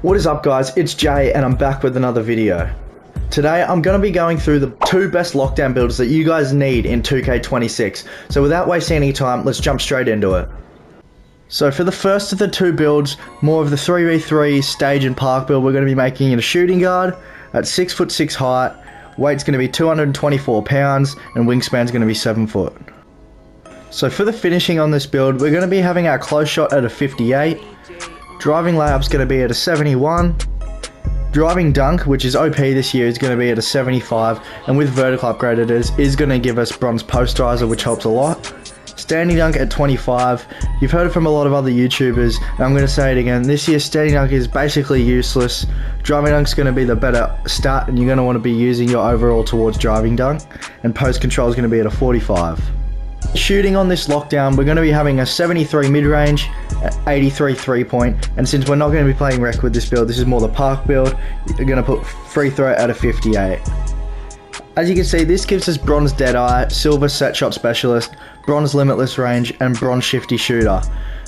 What is up guys, it's Jay and I'm back with another video. Today I'm going to be going through the 2 best lockdown builds that you guys need in 2K26. So without wasting any time, let's jump straight into it. So for the first of the 2 builds, more of the 3v3 stage and park build, we're going to be making it a shooting guard at 6'6" height, weight's going to be 224 pounds and wingspan's going to be 7 foot. So for the finishing on this build, we're going to be having our close shot at a 58, driving layup's going to be at a 71, driving dunk, which is OP this year, is going to be at a 75, and with vertical upgrade it is going to give us bronze posterizer, which helps a lot. Standing dunk at 25, you've heard it from a lot of other YouTubers, and I'm going to say it again, this year standing dunk is basically useless. Driving dunk's going to be the better stat, and you're going to want to be using your overall towards driving dunk, and post control is going to be at a 45. Shooting on this lockdown, we're going to be having a 73 mid-range, 83 3-point, and since we're not going to be playing rec with this build, this is more the park build, you're going to put free throw at a 58. As you can see, this gives us bronze deadeye, silver set shot specialist, bronze limitless range, and bronze shifty shooter.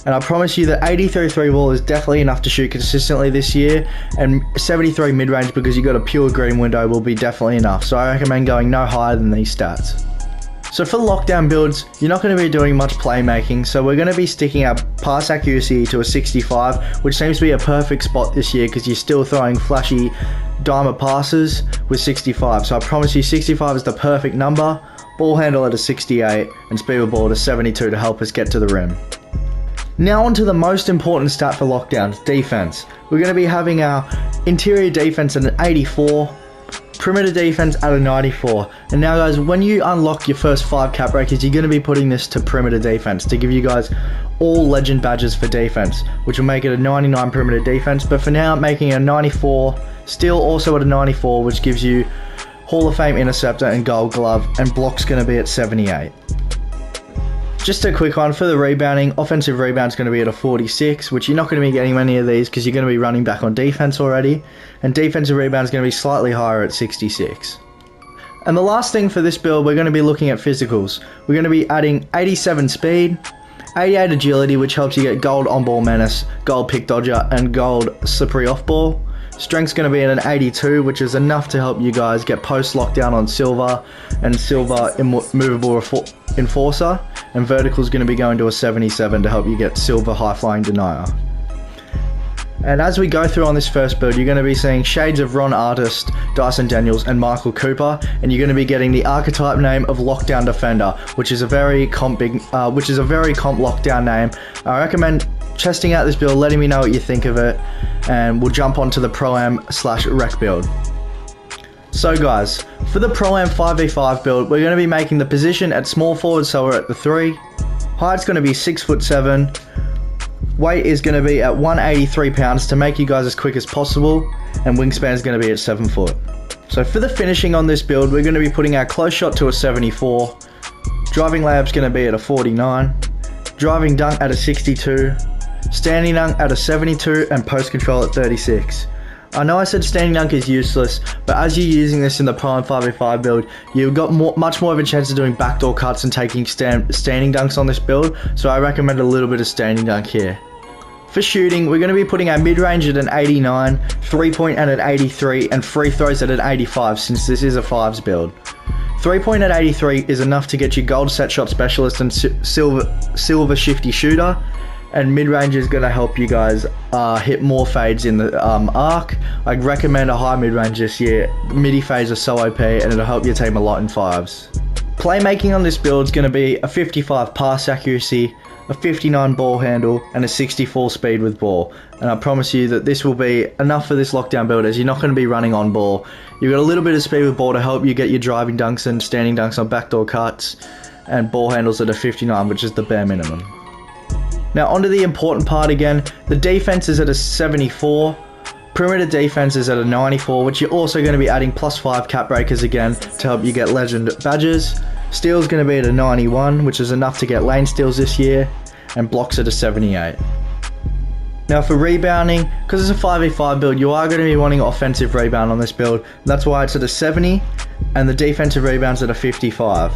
And I promise you that 83 3 ball is definitely enough to shoot consistently this year, and 73 mid-range because you got a pure green window will be definitely enough, so I recommend going no higher than these stats. So for lockdown builds, you're not going to be doing much playmaking, so we're going to be sticking our pass accuracy to a 65, which seems to be a perfect spot this year because you're still throwing flashy diamond passes with 65. So I promise you 65 is the perfect number, ball handle at a 68, and speed of ball at a 72 to help us get to the rim. Now on to the most important stat for lockdowns, defense. We're going to be having our interior defense at an 84, perimeter defense at a 94. And now guys, when you unlock your first 5 cap breakers, you're going to be putting this to perimeter defense to give you guys all legend badges for defense, which will make it a 99 perimeter defense. But for now, making a 94, still also at a 94, which gives you Hall of Fame interceptor and gold glove, and block's going to be at 78. Just a quick one for the rebounding, offensive rebound's going to be at a 46, which you're not going to be getting many of these because you're going to be running back on defense already, and defensive rebound's going to be slightly higher at 66. And the last thing for this build, we're going to be looking at physicals. We're going to be adding 87 speed, 88 agility, which helps you get gold on-ball menace, gold pick dodger, and gold slippery off-ball. Strength's going to be at an 82, which is enough to help you guys get post lockdown on silver and silver immovable enforcer, and vertical's going to be going to a 77 to help you get silver high flying denier. And as we go through on this first build, you're going to be seeing shades of Ron Artist, Dyson Daniels, and Michael Cooper, and you're going to be getting the archetype name of Lockdown Defender, which is a very comp lockdown name. I recommend testing out this build, letting me know what you think of it, and we'll jump onto the Pro-Am/Rec build. So guys, for the Pro-Am 5v5 build, we're going to be making the position at small forward, so we're at the 3. Height's going to be 6'7". Weight is going to be at 183 pounds to make you guys as quick as possible, and wingspan is going to be at 7 foot. So for the finishing on this build, we're going to be putting our close shot to a 74, driving layup's going to be at a 49, driving dunk at a 62, standing dunk at a 72, and post control at 36. I know I said standing dunk is useless, but as you're using this in the Pro-Am 5v5 build, you've got much more of a chance of doing backdoor cuts and taking standing dunks on this build, so I recommend a little bit of standing dunk here. For shooting, we're going to be putting our mid-range at an 89, 3-point at an 83, and free throws at an 85 since this is a 5s build. 3-point at 83 is enough to get you gold set shot specialist and silver shifty shooter, and mid-range is going to help you guys hit more fades in the arc. I'd recommend a high mid-range this year. Midi fades are so OP and it'll help your team a lot in 5s. Playmaking on this build is going to be a 55 pass accuracy, a 59 ball handle, and a 64 speed with ball. And I promise you that this will be enough for this lockdown build, as you're not going to be running on ball. You've got a little bit of speed with ball to help you get your driving dunks and standing dunks on backdoor cuts, and ball handles at a 59, which is the bare minimum. Now onto the important part again, the defense is at a 74, perimeter defense is at a 94, which you're also going to be adding +5 cap breakers again to help you get legend badges. Steal's going to be at a 91, which is enough to get lane steals this year, and blocks at a 78. Now for rebounding, because it's a 5v5 build, you are going to be wanting offensive rebound on this build. That's why it's at a 70, and the defensive rebound's at a 55.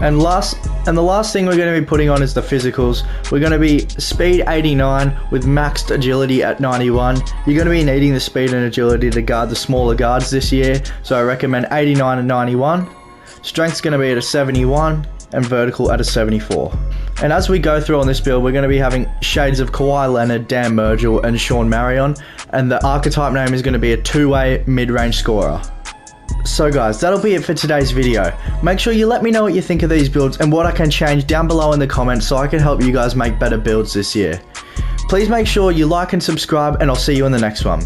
And the last thing we're going to be putting on is the physicals. We're going to be speed 89 with maxed agility at 91. You're going to be needing the speed and agility to guard the smaller guards this year, so I recommend 89 and 91. Strength's going to be at a 71 and vertical at a 74. And as we go through on this build, we're going to be having shades of Kawhi Leonard, Dan Mergel and Sean Marion, and the archetype name is going to be a two-way mid-range scorer. So guys, that'll be it for today's video. Make sure you let me know what you think of these builds and what I can change down below in the comments so I can help you guys make better builds this year. Please make sure you like and subscribe, and I'll see you in the next one.